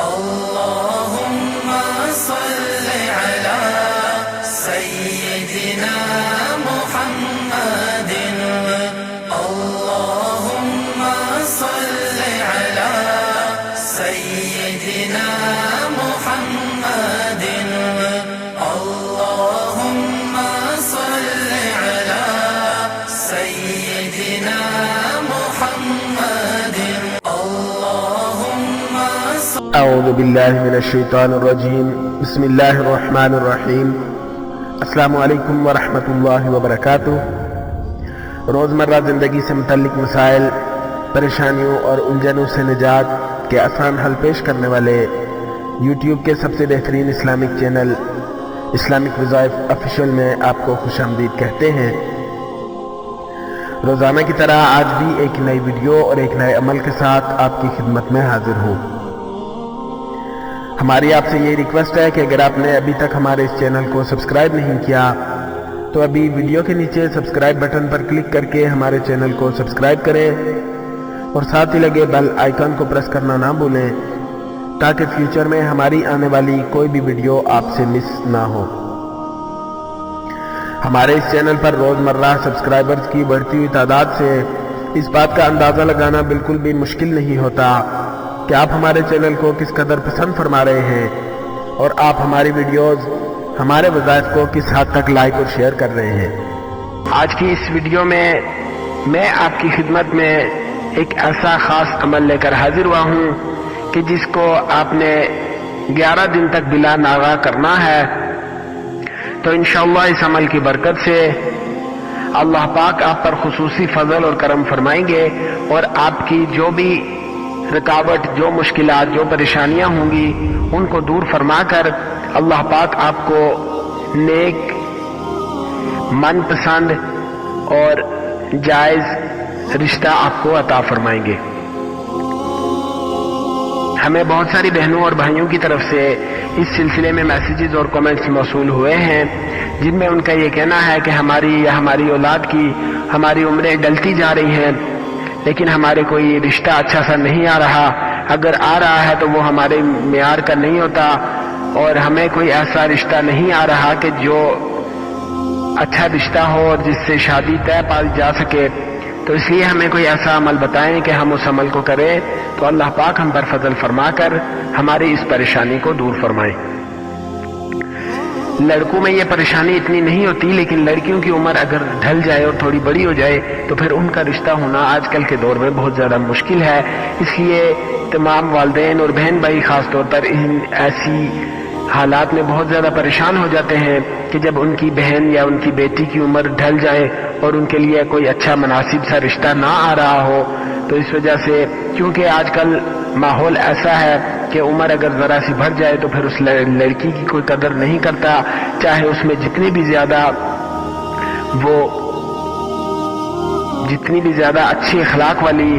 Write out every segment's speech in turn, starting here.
اللهم صل على سيدنا محمد اللهم صل على سيدنا محمد اللهم صل على سيدنا محمد اللهم اعوذ باللہ من الشیطان الرجیم بسم اللہ الرحمن الرحیم السلام علیکم ورحمۃ اللہ وبرکاتہ۔ روزمرہ زندگی سے متعلق مسائل، پریشانیوں اور الجھنوں سے نجات کے آسان حل پیش کرنے والے یوٹیوب کے سب سے بہترین اسلامک چینل اسلامک وظائف آفیشیل میں آپ کو خوش آمدید کہتے ہیں۔ روزانہ کی طرح آج بھی ایک نئی ویڈیو اور ایک نئے عمل کے ساتھ آپ کی خدمت میں حاضر ہوں۔ ہماری آپ سے یہ ریکویسٹ ہے کہ اگر آپ نے ابھی تک ہمارے اس چینل کو سبسکرائب نہیں کیا تو ابھی ویڈیو کے نیچے سبسکرائب بٹن پر کلک کر کے ہمارے چینل کو سبسکرائب کریں اور ساتھ ہی لگے بیل آئیکن کو پریس کرنا نہ بھولیں تاکہ فیوچر میں ہماری آنے والی کوئی بھی ویڈیو آپ سے مس نہ ہو۔ ہمارے اس چینل پر روزمرہ سبسکرائبرز کی بڑھتی ہوئی تعداد سے اس بات کا اندازہ لگانا بالکل بھی مشکل نہیں ہوتا کہ آپ ہمارے چینل کو کس قدر پسند فرما رہے ہیں اور آپ ہماری ویڈیوز، ہمارے وظائف کو کس حد تک لائک اور شیئر کر رہے ہیں۔ آج کی اس ویڈیو میں آپ کی خدمت میں ایک ایسا خاص عمل لے کر حاضر ہوا ہوں کہ جس کو آپ نے 11 دن تک بلا ناغہ کرنا ہے، تو انشاءاللہ اس عمل کی برکت سے اللہ پاک آپ پر خصوصی فضل اور کرم فرمائیں گے اور آپ کی جو بھی رکاوٹ، جو مشکلات، جو پریشانیاں ہوں گی ان کو دور فرما کر اللہ پاک آپ کو نیک، من پسند اور جائز رشتہ آپ کو عطا فرمائیں گے۔ ہمیں بہت ساری بہنوں اور بھائیوں کی طرف سے اس سلسلے میں میسیجز اور کمنٹس موصول ہوئے ہیں جن میں ان کا یہ کہنا ہے کہ ہماری یا ہماری اولاد کی ہماری عمریں ڈلتی جا رہی ہیں لیکن ہمارے کوئی رشتہ اچھا سا نہیں آ رہا، اگر آ رہا ہے تو وہ ہمارے معیار کا نہیں ہوتا اور ہمیں کوئی ایسا رشتہ نہیں آ رہا کہ جو اچھا رشتہ ہو اور جس سے شادی طے پائی جا سکے، تو اس لیے ہمیں کوئی ایسا عمل بتائیں کہ ہم اس عمل کو کریں تو اللہ پاک ہم پر فضل فرما کر ہماری اس پریشانی کو دور فرمائیں۔ لڑکوں میں یہ پریشانی اتنی نہیں ہوتی لیکن لڑکیوں کی عمر اگر ڈھل جائے اور تھوڑی بڑی ہو جائے تو پھر ان کا رشتہ ہونا آج کل کے دور میں بہت زیادہ مشکل ہے۔ اس لیے تمام والدین اور بہن بھائی خاص طور پر ان ایسی حالات میں بہت زیادہ پریشان ہو جاتے ہیں کہ جب ان کی بہن یا ان کی بیٹی کی عمر ڈھل جائے اور ان کے لیے کوئی اچھا مناسب سا رشتہ نہ آ رہا ہو، تو اس وجہ سے کیونکہ آج کل ماحول ایسا ہے کہ عمر اگر ذرا سی بڑھ جائے تو پھر اس لڑکی کی کوئی قدر نہیں کرتا، چاہے اس میں جتنی بھی زیادہ اچھی اخلاق والی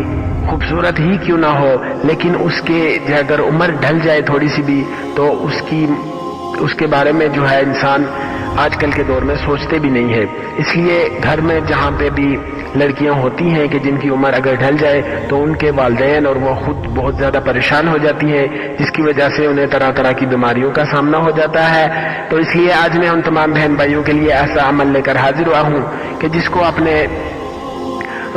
خوبصورت ہی کیوں نہ ہو، لیکن اس کے اگر عمر ڈھل جائے تھوڑی سی بھی تو اس کے بارے میں جو ہے انسان آج کل کے دور میں سوچتے بھی نہیں ہے۔ اس لیے گھر میں جہاں پہ بھی لڑکیاں ہوتی ہیں کہ جن کی عمر اگر ڈھل جائے تو ان کے والدین اور وہ خود بہت زیادہ پریشان ہو جاتی ہیں جس کی وجہ سے انہیں طرح طرح کی بیماریوں کا سامنا ہو جاتا ہے۔ تو اس لیے آج میں ان تمام بہن بھائیوں کے لیے ایسا عمل لے کر حاضر ہوا ہوں کہ جس کو آپ نے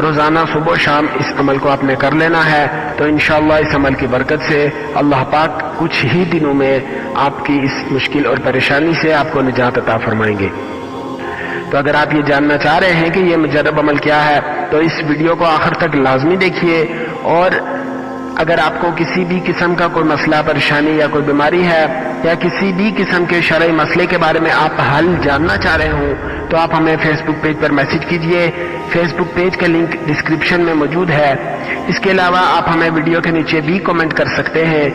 روزانہ صبح و شام اس عمل کو آپ نے کر لینا ہے، تو انشاءاللہ اس عمل کی برکت سے اللہ پاک کچھ ہی دنوں میں آپ کی اس مشکل اور پریشانی سے آپ کو نجات عطا فرمائیں گے۔ تو اگر آپ یہ جاننا چاہ رہے ہیں کہ یہ مجرب عمل کیا ہے تو اس ویڈیو کو آخر تک لازمی دیکھیے، اور اگر آپ کو کسی بھی قسم کا کوئی مسئلہ، پریشانی یا کوئی بیماری ہے یا کسی بھی قسم کے شرعی مسئلے کے بارے میں آپ حل جاننا چاہ رہے ہوں تو آپ ہمیں فیس بک پیج پر میسج کیجئے۔ فیس بک پیج کا لنک ڈسکرپشن میں موجود ہے۔ اس کے علاوہ آپ ہمیں ویڈیو کے نیچے بھی کمنٹ کر سکتے ہیں۔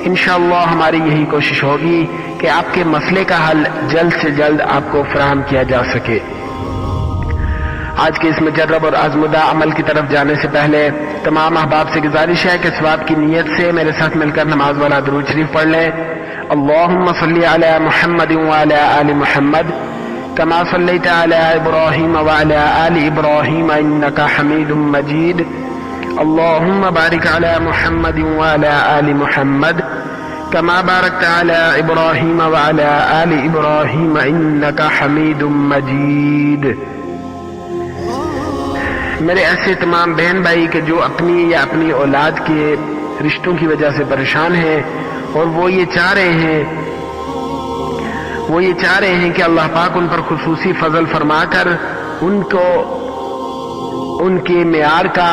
انشاءاللہ ہماری یہی کوشش ہوگی کہ آپ کے مسئلے کا حل جلد سے جلد آپ کو فراہم کیا جا سکے۔ آج کے اس مجرب اور آزمودہ عمل کی طرف جانے سے پہلے تمام احباب سے گزارش ہے کہ ثواب کی نیت سے میرے ساتھ مل کر نماز والا درود شریف پڑھ لیں۔ اللہم صلی علی محمد وعلی آل محمد کما صلیت علی ابراہیم وعلی آل ابراہیم انک حمید مجید۔ اللہم بارک علی محمد وعلی آل محمد كما باركت على إبراهيم وعلى آل إبراهيم إنك حميد مجيد. میرے ایسے تمام بہن بھائی کہ جو اپنی یا اپنی اولاد کے رشتوں کی وجہ سے پریشان ہیں اور وہ یہ چاہ رہے ہیں کہ اللہ پاک ان پر خصوصی فضل فرما کر ان کو ان کے معیار کا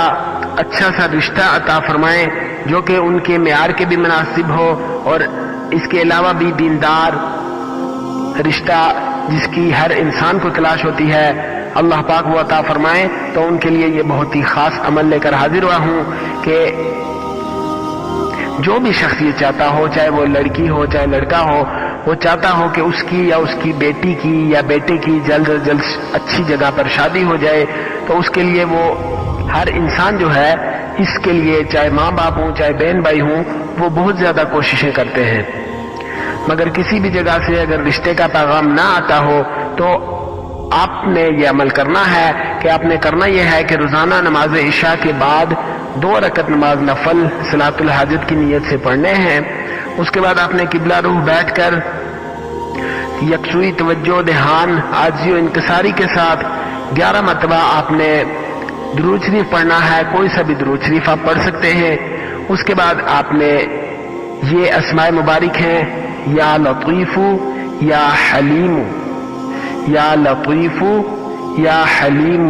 اچھا سا رشتہ عطا فرمائیں جو کہ ان کے معیار کے بھی مناسب ہو اور اس کے علاوہ بھی دیندار رشتہ جس کی ہر انسان کو تلاش ہوتی ہے اللہ پاک وہ عطا فرمائیں. تو ان کے لیے یہ بہت ہی خاص عمل لے کر حاضر ہوا ہوں کہ جو بھی شخص یہ چاہتا ہو، چاہے وہ لڑکی ہو چاہے لڑکا ہو، وہ چاہتا ہو کہ اس کی یا اس کی بیٹی کی یا بیٹے کی جلد از جلد اچھی جگہ پر شادی ہو جائے، تو اس کے لیے وہ ہر انسان جو ہے اس کے لیے چاہے ماں باپ ہوں چاہے بہن بھائی ہوں وہ بہت زیادہ کوششیں کرتے ہیں. مگر کسی بھی جگہ سے اگر رشتے کا پیغام نہ آتا ہو تو آپ نے یہ عمل کرنا ہے کہ آپ نے کرنا یہ ہے کہ روزانہ نماز عشاء کے بعد 2 رکعت نماز نفل صلاۃ الحاجت کی نیت سے پڑھنے ہیں. اس کے بعد آپ نے قبلہ روح بیٹھ کر یکسوئی توجہ دھیان عاجزی و انکساری کے ساتھ 11 مرتبہ آپ نے درود شریف پڑھنا ہے. کوئی سا بھی درود شریف آپ پڑھ سکتے ہیں. اس کے بعد آپ نے یہ اسماء مبارک ہیں یا لطیف یا حلیم، یا لطیف یا حلیم،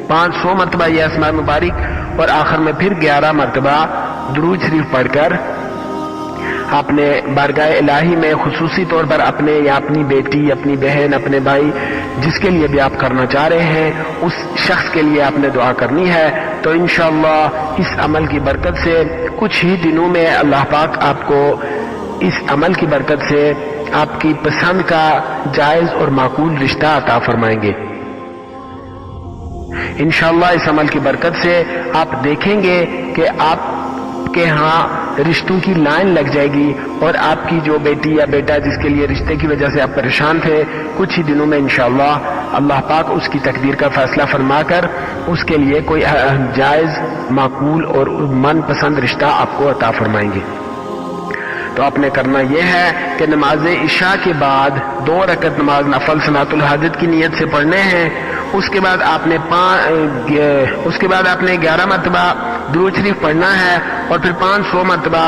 500 مرتبہ یہ اسماء مبارک اور آخر میں پھر 11 مرتبہ درود شریف پڑھ کر آپ نے بارگاہ الہی میں خصوصی طور پر اپنے یا اپنی بیٹی، اپنی بہن، اپنے بھائی جس کے لیے بھی آپ کرنا چاہ رہے ہیں اس شخص کے لیے آپ نے دعا کرنی ہے. تو انشاءاللہ اس عمل کی برکت سے کچھ ہی دنوں میں اللہ پاک آپ کو اس عمل کی برکت سے آپ کی پسند کا جائز اور معقول رشتہ عطا فرمائیں گے. انشاءاللہ اس عمل کی برکت سے آپ دیکھیں گے کہ آپ کے ہاں رشتوں کی لائن لگ جائے گی اور آپ کی جو بیٹی یا بیٹا جس کے لیے رشتے کی وجہ سے آپ پریشان تھے کچھ ہی دنوں میں انشاءاللہ اللہ پاک اس کی تقدیر کا فیصلہ فرما کر اس کے لیے کوئی جائز، معقول اور من پسند رشتہ آپ کو عطا فرمائیں گے. تو آپ نے کرنا یہ ہے کہ نماز عشاء کے بعد 2 رکعت نماز نفل صلاۃ الحاجت کی نیت سے پڑھنے ہیں. اس کے بعد آپ نے 11 مرتبہ درود شریف پڑھنا ہے اور پھر 500 مرتبہ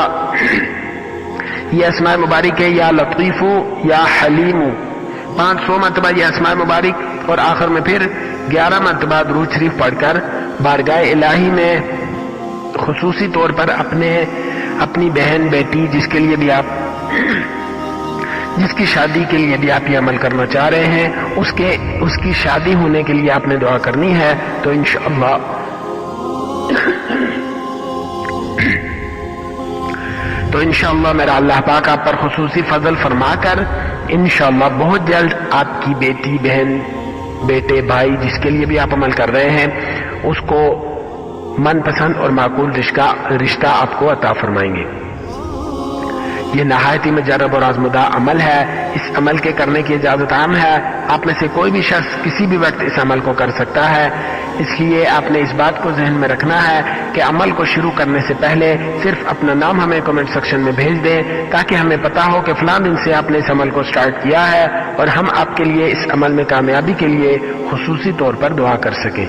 یہ اسماء مبارک ہے یا لطیف یا حلیم، 500 مرتبہ یہ اسماء مبارک اور آخر میں پھر 11 مرتبہ درود شریف پڑھ کر بارگاہ الہی میں خصوصی طور پر اپنی بہن بیٹی جس کے لیے بھی آپ جس کی شادی کے لیے بھی آپ یہ عمل کرنا چاہ رہے ہیں اس کی شادی ہونے کے لیے آپ نے دعا کرنی ہے. تو انشاءاللہ میرا اللہ پاک آپ پر خصوصی فضل فرما کر انشاءاللہ بہت جلد آپ کی بیٹی، بہن، بیٹے، بھائی جس کے لیے بھی آپ عمل کر رہے ہیں اس کو من پسند اور معقول رشتہ آپ کو عطا فرمائیں گے. یہ نہایت ہی مجرب اور آزمودہ عمل ہے. اس عمل کے کرنے کی اجازت عام ہے. آپ میں سے کوئی بھی شخص کسی بھی وقت اس عمل کو کر سکتا ہے. اس لیے آپ نے اس بات کو ذہن میں رکھنا ہے کہ عمل کو شروع کرنے سے پہلے صرف اپنا نام ہمیں کمنٹ سیکشن میں بھیج دیں تاکہ ہمیں پتا ہو کہ فلاں دن سے آپ نے اس عمل کو سٹارٹ کیا ہے اور ہم آپ کے لیے اس عمل میں کامیابی کے لیے خصوصی طور پر دعا کر سکیں.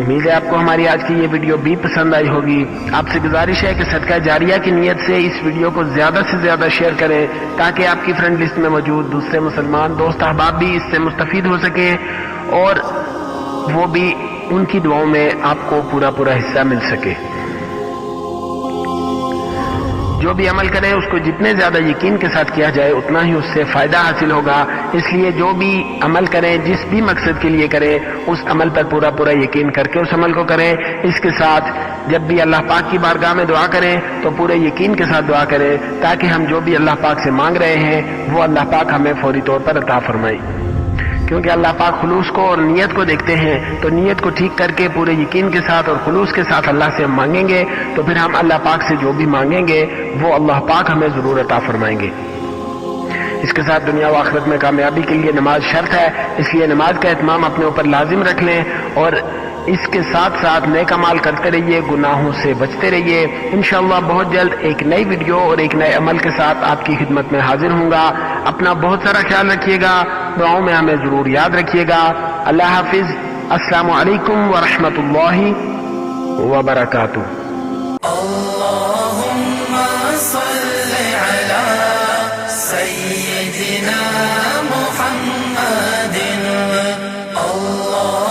امید ہے آپ کو ہماری آج کی یہ ویڈیو بھی پسند آئی ہوگی. آپ سے گزارش ہے کہ صدقہ جاریہ کی نیت سے اس ویڈیو کو زیادہ سے زیادہ شیئر کریں تاکہ آپ کی فرینڈ لسٹ میں موجود دوسرے مسلمان دوست احباب بھی اس سے مستفید ہو سکیں اور وہ بھی ان کی دعاؤں میں آپ کو پورا حصہ مل سکے. جو بھی عمل کریں اس کو جتنے زیادہ یقین کے ساتھ کیا جائے اتنا ہی اس سے فائدہ حاصل ہوگا. اس لیے جو بھی عمل کریں جس بھی مقصد کے لیے کریں اس عمل پر پورا یقین کر کے اس عمل کو کریں. اس کے ساتھ جب بھی اللہ پاک کی بارگاہ میں دعا کریں تو پورے یقین کے ساتھ دعا کریں تاکہ ہم جو بھی اللہ پاک سے مانگ رہے ہیں وہ اللہ پاک ہمیں فوری طور پر عطا فرمائے. کیونکہ اللہ پاک خلوص کو اور نیت کو دیکھتے ہیں تو نیت کو ٹھیک کر کے پورے یقین کے ساتھ اور خلوص کے ساتھ اللہ سے ہم مانگیں گے تو پھر ہم اللہ پاک سے جو بھی مانگیں گے وہ اللہ پاک ہمیں ضرور عطا فرمائیں گے. اس کے ساتھ دنیا و آخرت میں کامیابی کے لیے نماز شرط ہے. اس لیے نماز کا اہتمام اپنے اوپر لازم رکھ لیں اور اس کے ساتھ ساتھ نیک اعمال کرتے رہیے، گناہوں سے بچتے رہیے۔ انشاءاللہ بہت جلد ایک نئی ویڈیو اور ایک نئے عمل کے ساتھ آپ کی خدمت میں حاضر ہوں گا۔ اپنا بہت سارا خیال رکھیے گا، دعاؤں میں ہمیں ضرور یاد رکھیے گا۔ اللہ حافظ۔ السلام علیکم ورحمۃ اللہ وبرکاتہ۔